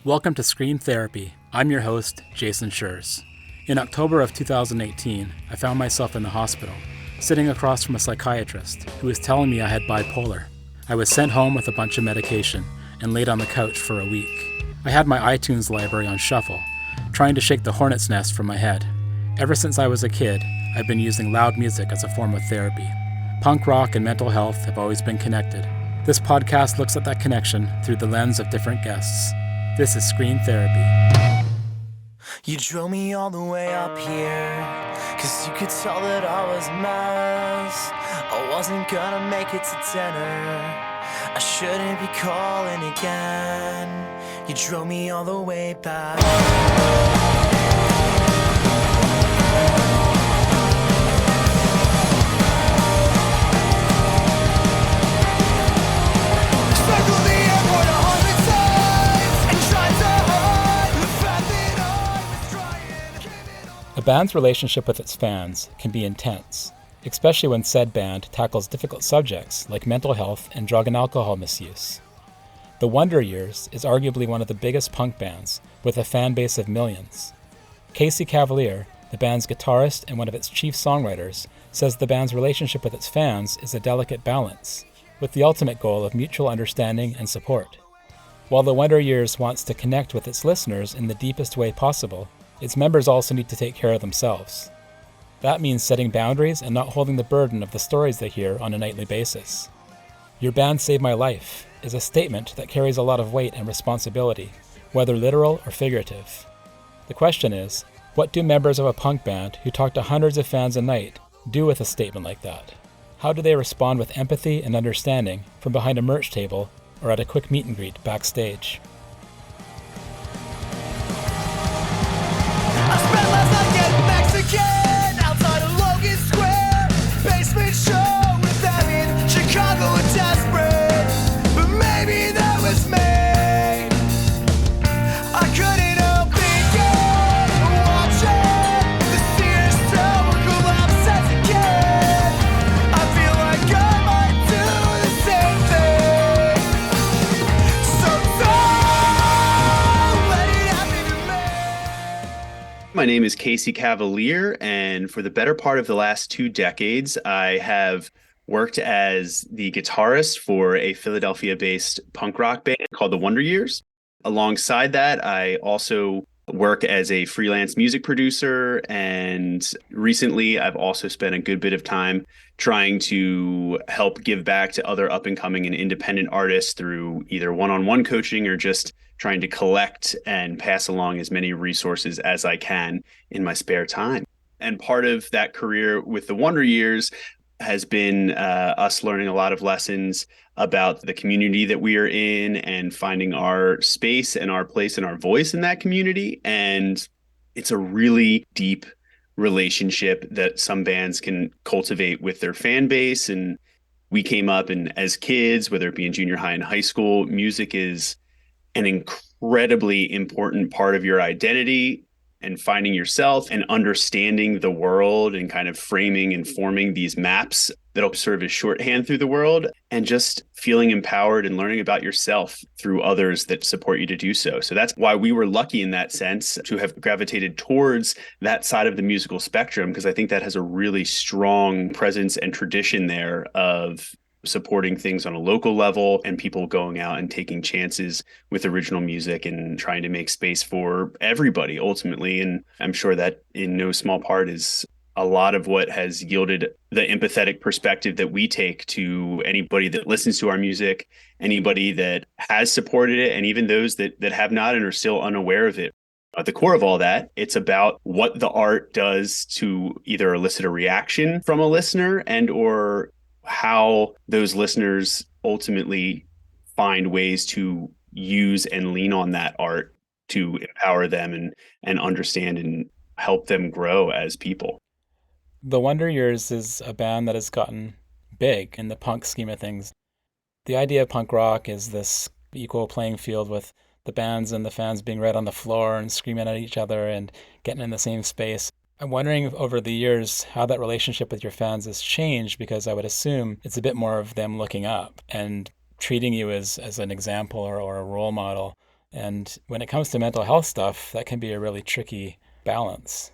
Welcome to Scream Therapy. I'm your host, Jason Schreurs. In October of 2018, I found myself in the hospital, sitting across from a psychiatrist who was telling me I had bipolar. I was sent home with a bunch of medication and laid on the couch for a week. I had my iTunes library on shuffle, trying to shake the hornet's nest from my head. Ever since I was a kid, I've been using loud music as a form of therapy. Punk rock and mental health have always been connected. This podcast looks at that connection through the lens of different guests. This is Scream Therapy. You drove me all the way up here, 'cause you could tell that I was a mess. I wasn't gonna make it to dinner, I shouldn't be calling again. You drove me all the way back. A band's relationship with its fans can be intense, especially when said band tackles difficult subjects like mental health and drug and alcohol misuse. The Wonder Years is arguably one of the biggest punk bands, with a fan base of millions. Cavaliere, the band's guitarist and one of its chief songwriters, says the band's relationship with its fans is a delicate balance, with the ultimate goal of mutual understanding and support. While the Wonder Years wants to connect with its listeners in the deepest way possible, its members also need to take care of themselves. That means setting boundaries and not holding the burden of the stories they hear on a nightly basis. "Your band saved my life" is a statement that carries a lot of weight and responsibility, whether literal or figurative. The question is, what do members of a punk band who talk to hundreds of fans a night do with a statement like that? How do they respond with empathy and understanding from behind a merch table or at a quick meet and greet backstage? I spent last night getting Mexican outside of Logan Square. Basement show with them in Chicago and desperate, but maybe that was me. I couldn't help thinking, watching the Sears Tower collapse as a kid. I feel like I might do the same thing. So don't let it happen to me. My name is Cavaliere, and for the better part of the last 2 decades, I have worked as the guitarist for a Philadelphia-based punk rock band called the Wonder Years. Alongside that, I also work as a freelance music producer, and recently I've also spent a good bit of time trying to help give back to other up-and-coming and independent artists through either one-on-one coaching or just trying to collect and pass along as many resources as I can in my spare time. And part of that career with the Wonder Years has been us learning a lot of lessons about the community that we are in and finding our space and our place and our voice in that community. And it's a really deep relationship that some bands can cultivate with their fan base. And we came up, and as kids, whether it be in junior high and high school, music is an incredibly important part of your identity and finding yourself and understanding the world and kind of framing and forming these maps that'll serve as shorthand through the world, and just feeling empowered and learning about yourself through others that support you to do so. So that's why we were lucky in that sense to have gravitated towards that side of the musical spectrum, because I think that has a really strong presence and tradition there of supporting things on a local level and people going out and taking chances with original music and trying to make space for everybody ultimately. And I'm sure that in no small part is a lot of what has yielded the empathetic perspective that we take to anybody that listens to our music, anybody that has supported it, and even those that have not and are still unaware of it. At the core of all that, it's about what the art does to either elicit a reaction from a listener and or how those listeners ultimately find ways to use and lean on that art to empower them and understand and help them grow as people. The Wonder Years is a band that has gotten big in the punk scheme of things. The idea of punk rock is this equal playing field with the bands and the fans being right on the floor and screaming at each other and getting in the same space. I'm wondering over the years how that relationship with your fans has changed, because I would assume it's a bit more of them looking up and treating you as an example or a role model And when it comes to mental health stuff, that can be a really tricky balance.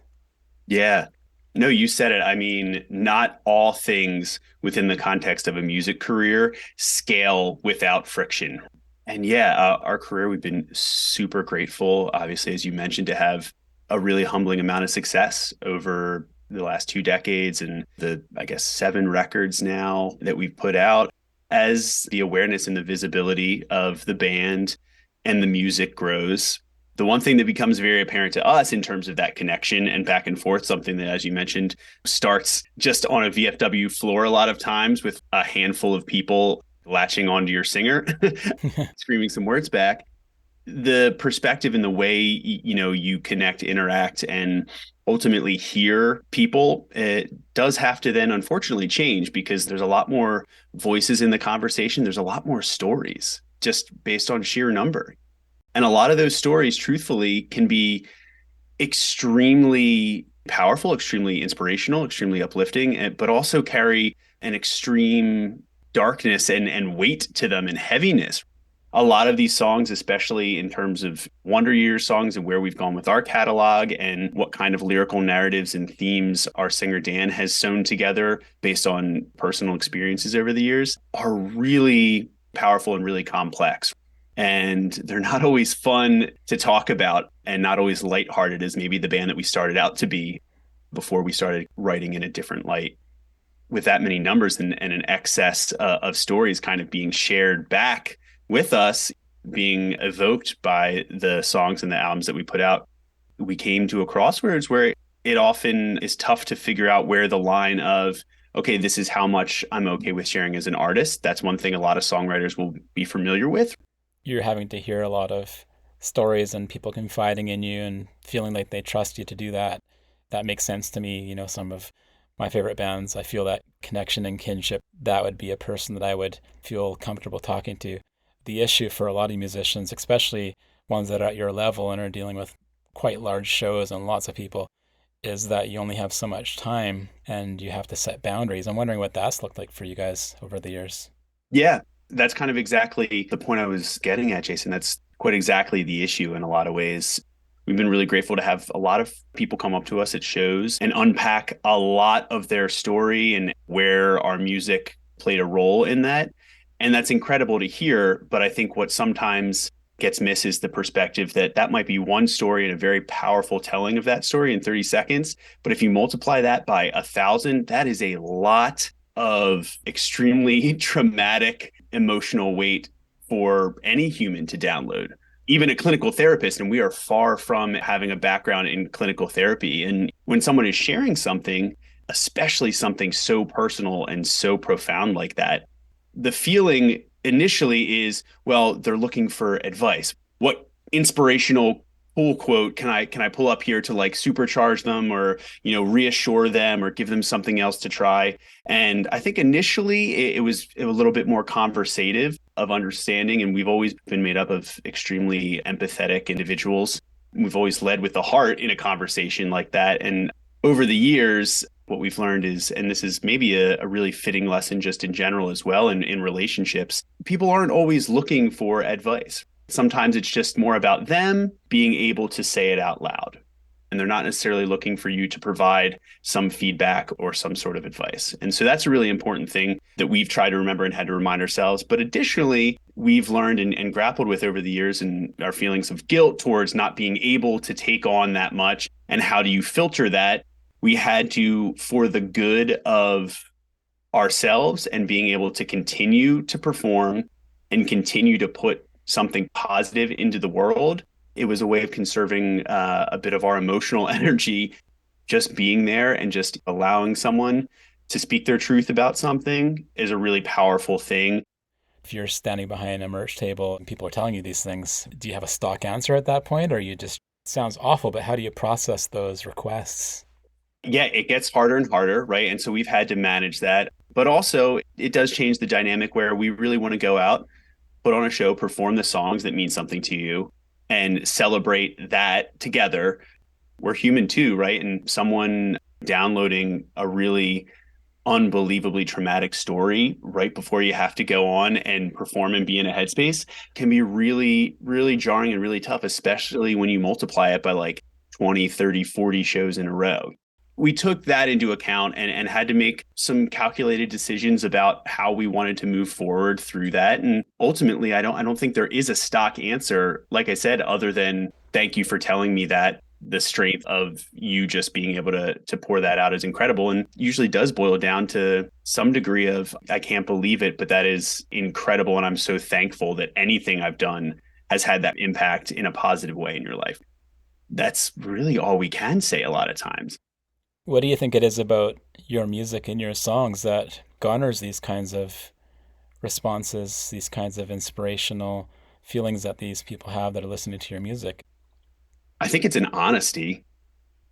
Yeah. No, you said it. I mean, not all things within the context of a music career scale without friction. And yeah, our career, we've been super grateful, obviously, as you mentioned, to have a really humbling amount of success over the last 2 decades and the, I guess, 7 records now that we've put out. As the awareness and the visibility of the band and the music grows, the one thing that becomes very apparent to us in terms of that connection and back and forth, something that, as you mentioned, starts just on a VFW floor a lot of times with a handful of people latching onto your singer, screaming some words back. The perspective and the way, you connect, interact, and ultimately hear people, it does have to then unfortunately change because there's a lot more voices in the conversation. There's a lot more stories just based on sheer number. And a lot of those stories, truthfully, can be extremely powerful, extremely inspirational, extremely uplifting, but also carry an extreme darkness and weight to them and heaviness. A lot of these songs, especially in terms of Wonder Years songs and where we've gone with our catalog and what kind of lyrical narratives and themes our singer Dan has sewn together based on personal experiences over the years, are really powerful and really complex. And they're not always fun to talk about and not always lighthearted as maybe the band that we started out to be before we started writing in a different light. With that many numbers and an excess of stories kind of being shared back with us, being evoked by the songs and the albums that we put out, we came to a crossroads where it often is tough to figure out where the line of, okay, this is how much I'm okay with sharing as an artist. That's one thing a lot of songwriters will be familiar with. You're having to hear a lot of stories and people confiding in you and feeling like they trust you to do that. That makes sense to me. Some of my favorite bands, I feel that connection and kinship. That would be a person that I would feel comfortable talking to. The issue for a lot of musicians, especially ones that are at your level and are dealing with quite large shows and lots of people, is that you only have so much time and you have to set boundaries. I'm wondering what that's looked like for you guys over the years. Yeah, that's kind of exactly the point I was getting at, Jason. That's quite exactly the issue in a lot of ways. We've been really grateful to have a lot of people come up to us at shows and unpack a lot of their story and where our music played a role in that. And that's incredible to hear. But I think what sometimes gets missed is the perspective that that might be one story and a very powerful telling of that story in 30 seconds. But if you multiply that by 1,000, that is a lot of extremely traumatic emotional weight for any human to download, even a clinical therapist. And we are far from having a background in clinical therapy. And when someone is sharing something, especially something so personal and so profound like that, the feeling initially is, well, they're looking for advice. What inspirational cool quote can I pull up here to like supercharge them or reassure them or give them something else to try? And I think initially it was a little bit more conversative of understanding, and we've always been made up of extremely empathetic individuals. We've always led with the heart in a conversation like that. And over the years, what we've learned is, and this is maybe a really fitting lesson just in general as well in relationships, people aren't always looking for advice. Sometimes it's just more about them being able to say it out loud. And they're not necessarily looking for you to provide some feedback or some sort of advice. And so that's a really important thing that we've tried to remember and had to remind ourselves. But additionally, we've learned and grappled with over the years and our feelings of guilt towards not being able to take on that much. And how do you filter that? We had to, for the good of ourselves and being able to continue to perform and continue to put something positive into the world, it was a way of conserving a bit of our emotional energy, just being there and just allowing someone to speak their truth about something is a really powerful thing. If you're standing behind a merch table and people are telling you these things, do you have a stock answer at that point, or you just, sounds awful, but how do you process those requests? Yeah, it gets harder and harder, right? And so we've had to manage that. But also, it does change the dynamic where we really want to go out, put on a show, perform the songs that mean something to you, and celebrate that together. We're human too, right? And someone downloading a really unbelievably traumatic story right before you have to go on and perform and be in a headspace can be really, really jarring and really tough, especially when you multiply it by like 20, 30, 40 shows in a row. We took that into account and had to make some calculated decisions about how we wanted to move forward through that. And ultimately, I don't think there is a stock answer, like I said, other than thank you for telling me that. The strength of you just being able to pour that out is incredible, and usually does boil down to some degree of I can't believe it, but that is incredible, and I'm so thankful that anything I've done has had that impact in a positive way in your life. That's really all we can say a lot of times. What do you think it is about your music and your songs that garners these kinds of responses, these kinds of inspirational feelings that these people have that are listening to your music? I think it's an honesty.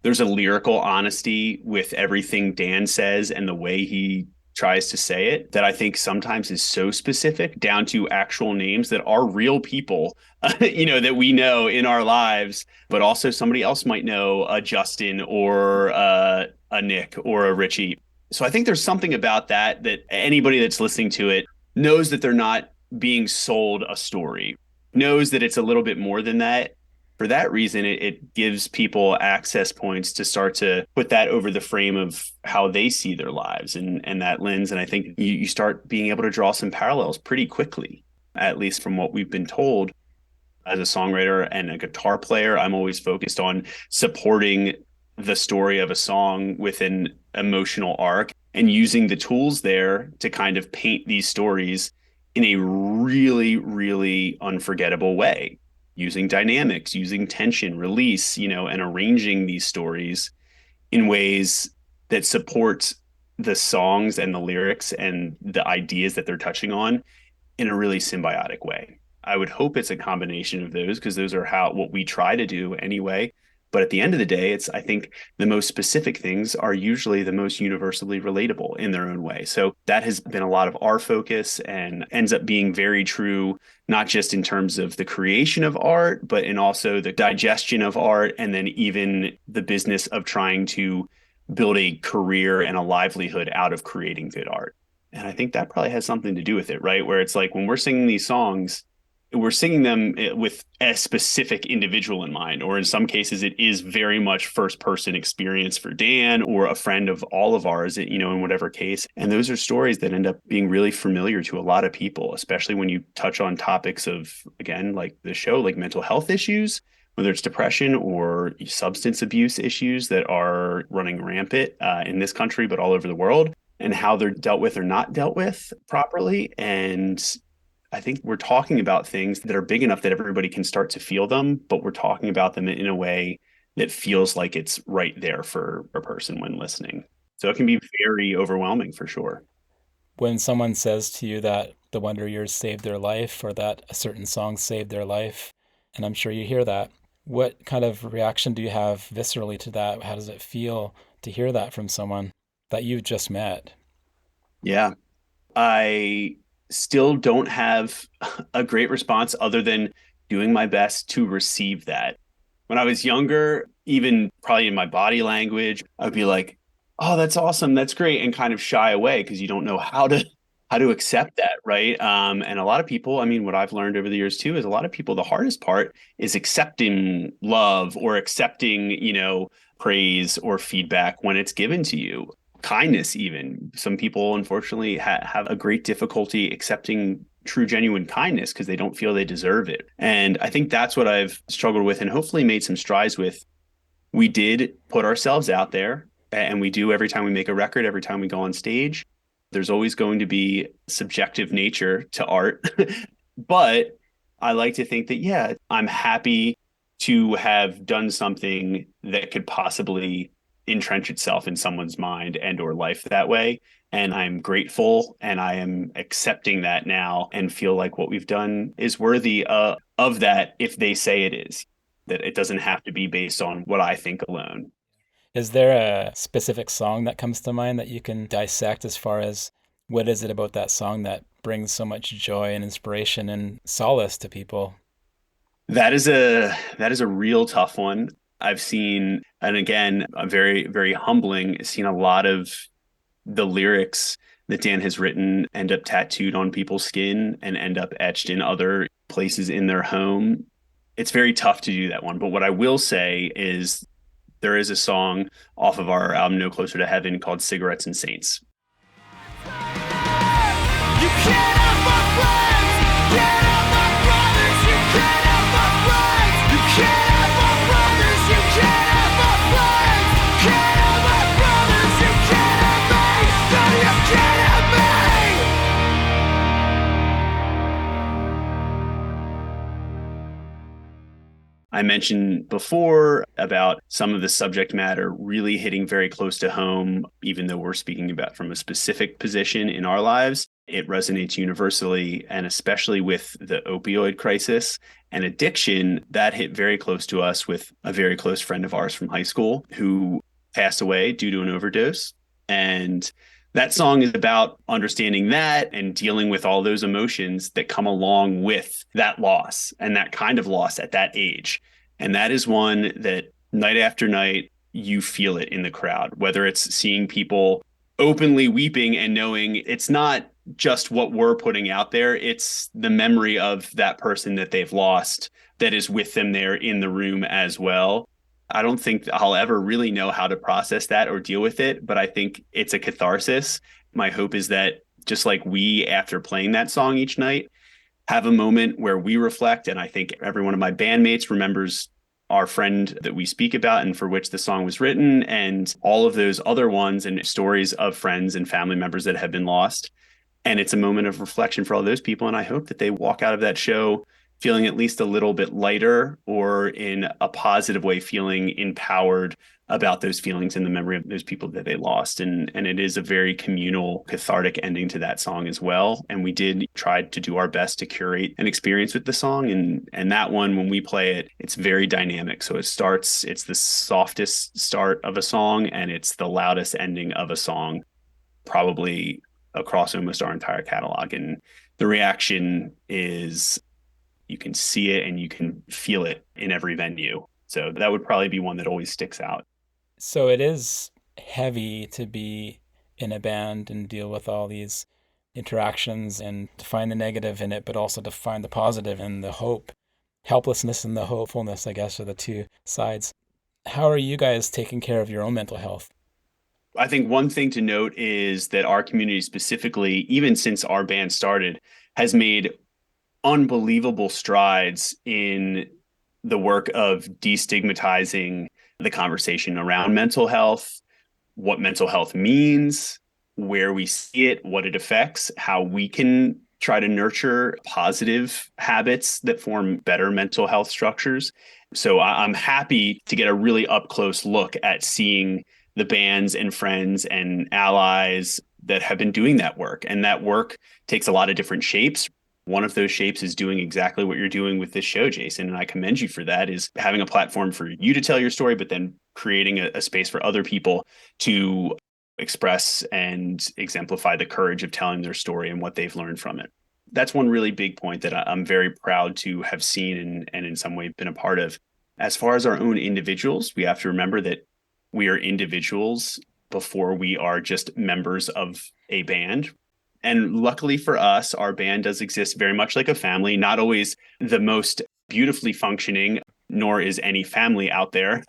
There's a lyrical honesty with everything Dan says and the way he tries to say it that I think sometimes is so specific down to actual names that are real people, that we know in our lives, but also somebody else might know a Justin or a Nick or a Richie. So I think there's something about that anybody that's listening to it knows that they're not being sold a story, knows that it's a little bit more than that. For that reason, it gives people access points to start to put that over the frame of how they see their lives and that lens. And I think you start being able to draw some parallels pretty quickly, at least from what we've been told. As a songwriter and a guitar player, I'm always focused on supporting the story of a song with an emotional arc and using the tools there to kind of paint these stories in a really, really unforgettable way, using dynamics, using tension, release, and arranging these stories in ways that support the songs and the lyrics and the ideas that they're touching on in a really symbiotic way. I would hope it's a combination of those because those are what we try to do anyway. But at the end of the day, it's I think the most specific things are usually the most universally relatable in their own way. So that has been a lot of our focus and ends up being very true, not just in terms of the creation of art, but in also the digestion of art and then even the business of trying to build a career and a livelihood out of creating good art. And I think that probably has something to do with it, right? Where it's like when we're singing these songs, we're singing them with a specific individual in mind, or in some cases, it is very much first person experience for Dan or a friend of all of ours, in whatever case. And those are stories that end up being really familiar to a lot of people, especially when you touch on topics of, again, like the show, like mental health issues, whether it's depression or substance abuse issues that are running rampant in this country, but all over the world, and how they're dealt with or not dealt with properly. And I think we're talking about things that are big enough that everybody can start to feel them, but we're talking about them in a way that feels like it's right there for a person when listening. So it can be very overwhelming for sure. When someone says to you that the Wonder Years saved their life or that a certain song saved their life, and I'm sure you hear that, what kind of reaction do you have viscerally to that? How does it feel to hear that from someone that you've just met? Yeah. I still don't have a great response other than doing my best to receive that. When I was younger, even probably in my body language, I'd be like, "Oh, that's awesome. That's great," and kind of shy away because you don't know how to accept that, right? And a lot of people, I mean, what I've learned over the years too is a lot of people, the hardest part is accepting love or accepting, praise or feedback when it's given to you. Kindness, even. Some people, unfortunately, have a great difficulty accepting true, genuine kindness because they don't feel they deserve it. And I think that's what I've struggled with and hopefully made some strides with. We did put ourselves out there, and we do every time we make a record, every time we go on stage. There's always going to be subjective nature to art. But I like to think that, yeah, I'm happy to have done something that could possibly entrench itself in someone's mind and or life that way. And I'm grateful and I am accepting that now and feel like what we've done is worthy of that if they say it is, that it doesn't have to be based on what I think alone. Is there a specific song that comes to mind that you can dissect as far as what is it about that song that brings so much joy and inspiration and solace to people? That is a real tough one. I've seen, and again, a very, very humbling, seen a lot of the lyrics that Dan has written end up tattooed on people's skin and end up etched in other places in their home. It's very tough to do that one. But what I will say is there is a song off of our album No Closer to Heaven called Cigarettes and Saints. You can't have my friends, can't have my brothers, you can't have my friends, you can't have my brothers, you can't have my friends, can't have my brothers, you can't have me, no, you can't have me. I mentioned before about some of the subject matter really hitting very close to home, even though we're speaking about from a specific position in our lives. It resonates universally, and especially with the opioid crisis and addiction, that hit very close to us with a very close friend of ours from high school who passed away due to an overdose. And that song is about understanding that and dealing with all those emotions that come along with that loss and that kind of loss at that age. And that is one that night after night, you feel it in the crowd, whether it's seeing people openly weeping and knowing it's not just what we're putting out there, it's the memory of that person that they've lost that is with them there in the room as well. I don't think I'll ever really know how to process that or deal with it, but I think it's a catharsis. My hope is that just like we, after playing that song each night, have a moment where we reflect. And I think every one of my bandmates remembers our friend that we speak about and for which the song was written, and all of those other ones and stories of friends and family members that have been lost. And it's a moment of reflection for all those people. And I hope that they walk out of that show feeling at least a little bit lighter, or in a positive way, feeling empowered about those feelings and the memory of those people that they lost. And it is a very communal, cathartic ending to that song as well. And we did try to do our best to curate an experience with the song. And that one, when we play it, it's very dynamic. So it's the softest start of a song, and it's the loudest ending of a song, probably across almost our entire catalog. And the reaction is, you can see it and you can feel it in every venue. So that would probably be one that always sticks out. So it is heavy to be in a band and deal with all these interactions and to find the negative in it, but also to find the positive and the hope. Helplessness and the hopefulness, I guess, are the two sides. How are you guys taking care of your own mental health? I think one thing to note is that our community specifically, even since our band started, has made unbelievable strides in the work of destigmatizing the conversation around mental health, what mental health means, where we see it, what it affects, how we can try to nurture positive habits that form better mental health structures. So I'm happy to get a really up close look at seeing the bands and friends and allies that have been doing that work. And that work takes a lot of different shapes. One of those shapes is doing exactly what you're doing with this show, Jason. And I commend you for that, is having a platform for you to tell your story, but then creating a space for other people to express and exemplify the courage of telling their story and what they've learned from it. That's one really big point that I'm very proud to have seen and in some way been a part of. As far as our own individuals, we have to remember that we are individuals before we are just members of a band. And luckily for us, our band does exist very much like a family, not always the most beautifully functioning, nor is any family out there.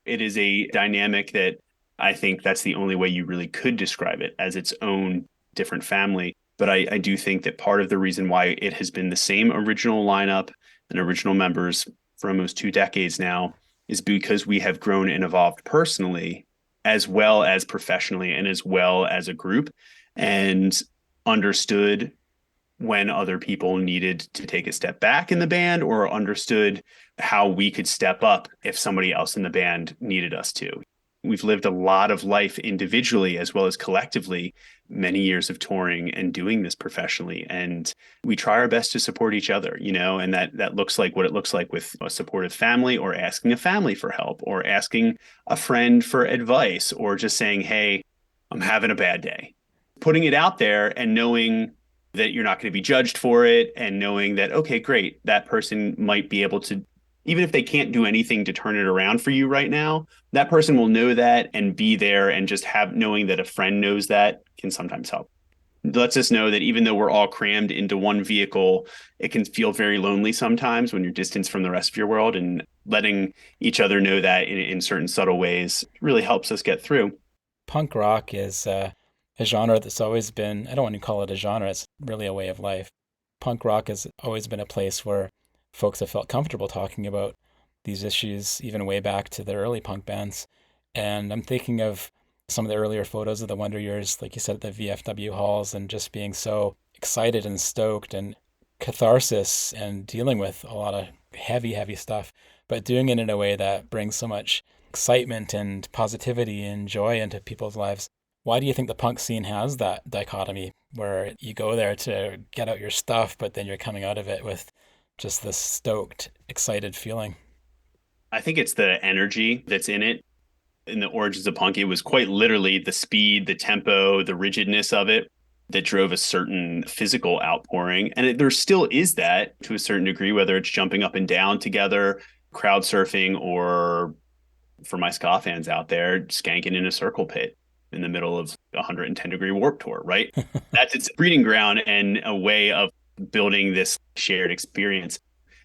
It is a dynamic that I think that's the only way you really could describe it, as its own different family. But I do think that part of the reason why it has been the same original lineup and original members for almost 2 decades now is because we have grown and evolved personally, as well as professionally, and as well as a group, and understood when other people needed to take a step back in the band, or understood how we could step up if somebody else in the band needed us to. We've lived a lot of life individually as well as collectively, many years of touring and doing this professionally. And we try our best to support each other, and that looks like what it looks like with a supportive family, or asking a family for help, or asking a friend for advice, or just saying, hey, I'm having a bad day. Putting it out there and knowing that you're not going to be judged for it, and knowing that, okay, great, that person might be able to even if they can't do anything to turn it around for you right now, that person will know that and be there, and just have knowing that a friend knows that can sometimes help. It lets us know that even though we're all crammed into one vehicle, it can feel very lonely sometimes when you're distanced from the rest of your world, and letting each other know that in certain subtle ways really helps us get through. Punk rock is a genre that's always been, I don't want to call it a genre, it's really a way of life. Punk rock has always been a place where folks have felt comfortable talking about these issues, even way back to the early punk bands. And I'm thinking of some of the earlier photos of the Wonder Years, like you said, at the VFW halls, and just being so excited and stoked and catharsis and dealing with a lot of heavy, heavy stuff, but doing it in a way that brings so much excitement and positivity and joy into people's lives. Why do you think the punk scene has that dichotomy where you go there to get out your stuff, but then you're coming out of it with just this stoked, excited feeling? I think it's the energy that's in it. In the origins of punk, it was quite literally the speed, the tempo, the rigidness of it that drove a certain physical outpouring. And there still is that to a certain degree, whether it's jumping up and down together, crowd surfing, or for my ska fans out there, skanking in a circle pit in the middle of 110-degree Warp Tour, right? That's its breeding ground and a way of building this shared experience.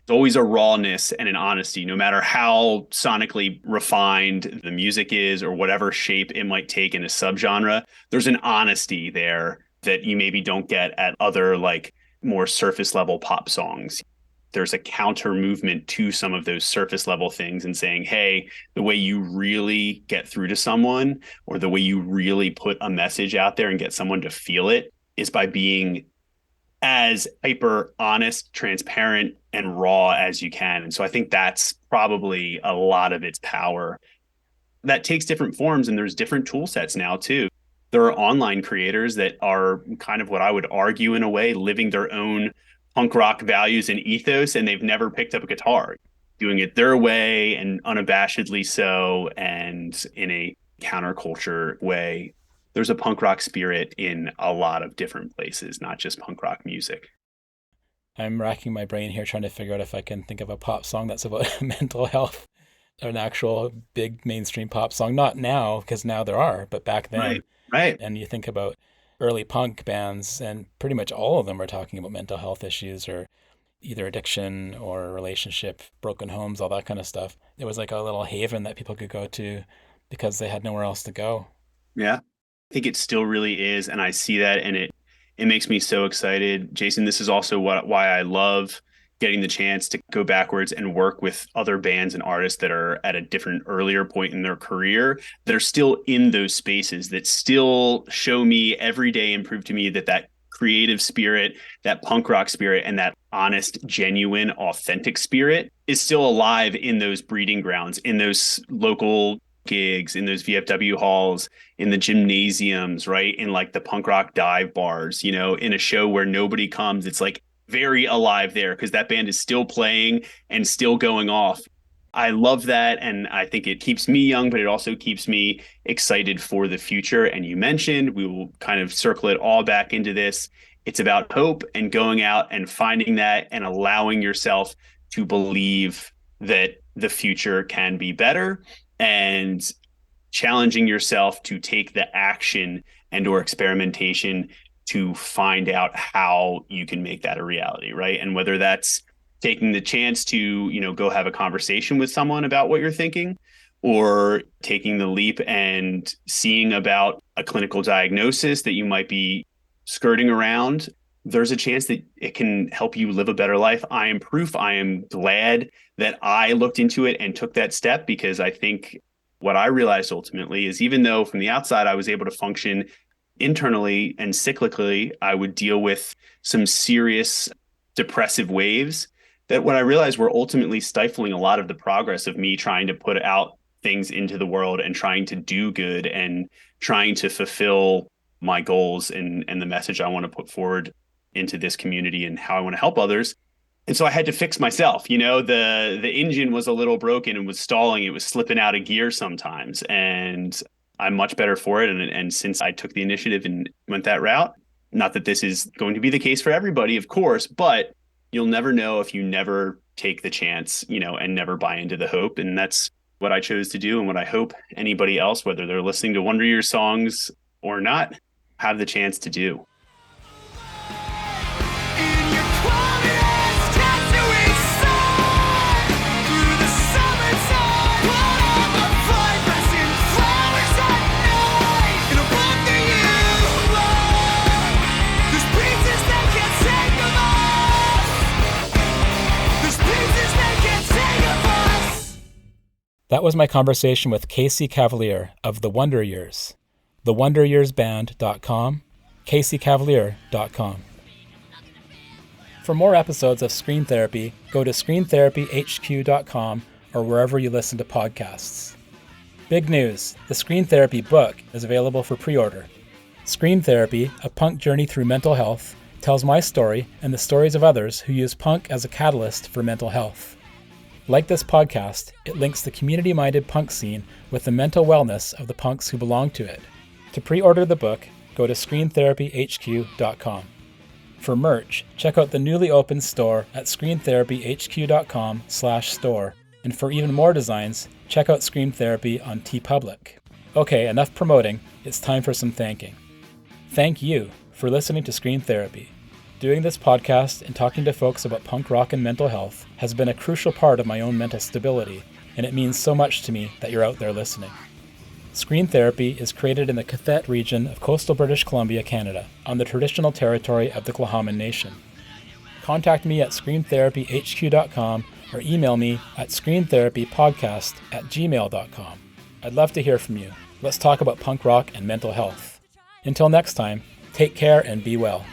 There's always a rawness and an honesty, no matter how sonically refined the music is or whatever shape it might take in a subgenre. There's an honesty there that you maybe don't get at other, like, more surface level pop songs. There's a counter movement to some of those surface level things, and saying, hey, the way you really get through to someone, or the way you really put a message out there and get someone to feel it, is by being as hyper honest, transparent, and raw as you can. And so I think that's probably a lot of its power. That takes different forms, and there's different tool sets now too. There are online creators that are kind of, what I would argue, in a way, living their own punk rock values and ethos, and they've never picked up a guitar, doing it their way and unabashedly so, and in a counterculture way. There's a punk rock spirit in a lot of different places, not just punk rock music. I'm racking my brain here trying to figure out if I can think of a pop song that's about mental health, an actual big mainstream pop song. Not now, because now there are, but back then. Right, right. And you think about early punk bands, and pretty much all of them are talking about mental health issues, or either addiction or relationship, broken homes, all that kind of stuff. It was like a little haven that people could go to because they had nowhere else to go. Yeah. I think it still really is, and I see that, and it makes me so excited. Jason, this is also why I love getting the chance to go backwards and work with other bands and artists that are at a different, earlier point in their career, that are still in those spaces, that still show me every day and prove to me that that creative spirit, that punk rock spirit, and that honest, genuine, authentic spirit is still alive in those breeding grounds, in those local gigs, in those VFW halls, in the gymnasiums, right? In like the punk rock dive bars, in a show where nobody comes. It's like very alive there because that band is still playing and still going off. I love that. And I think it keeps me young, but it also keeps me excited for the future. And you mentioned, we will kind of circle it all back into this. It's about hope and going out and finding that and allowing yourself to believe that the future can be better, and challenging yourself to take the action and or experimentation to find out how you can make that a reality, right? And whether that's taking the chance to, go have a conversation with someone about what you're thinking, or taking the leap and seeing about a clinical diagnosis that you might be skirting around, there's a chance that it can help you live a better life. I am proof. I am glad that I looked into it and took that step, because I think what I realized ultimately is, even though from the outside I was able to function internally and cyclically, I would deal with some serious depressive waves, that what I realized were ultimately stifling a lot of the progress of me trying to put out things into the world and trying to do good and trying to fulfill my goals and the message I want to put forward into this community and how I want to help others. And so I had to fix myself. The engine was a little broken and was stalling. It was slipping out of gear sometimes. And I'm much better for it. And since I took the initiative and went that route, not that this is going to be the case for everybody, of course, but you'll never know if you never take the chance, and never buy into the hope. And that's what I chose to do, and what I hope anybody else, whether they're listening to Wonder Years songs or not, have the chance to do. That was my conversation with Cavaliere of The Wonder Years. TheWonderYearsBand.com, Cavaliere.com. For more episodes of Screen Therapy, go to ScreenTherapyHQ.com or wherever you listen to podcasts. Big news! The Screen Therapy book is available for pre-order. Screen Therapy, A Punk Journey Through Mental Health, tells my story and the stories of others who use punk as a catalyst for mental health. Like this podcast, it links the community-minded punk scene with the mental wellness of the punks who belong to it. To pre-order the book, go to ScreenTherapyHQ.com. For merch, check out the newly opened store at ScreenTherapyHQ.com/store, and for even more designs, check out Screen Therapy on TeePublic. Okay, enough promoting, it's time for some thanking. Thank you for listening to Screen Therapy. Doing this podcast and talking to folks about punk rock and mental health has been a crucial part of my own mental stability, and it means so much to me that you're out there listening. Screen Therapy is created in the Cathet region of coastal British Columbia, Canada, on the traditional territory of the Tla'amin Nation. Contact me at ScreenTherapyHQ.com or email me at ScreenTherapyPodcast@gmail.com. I'd love to hear from you. Let's talk about punk rock and mental health. Until next time, take care and be well.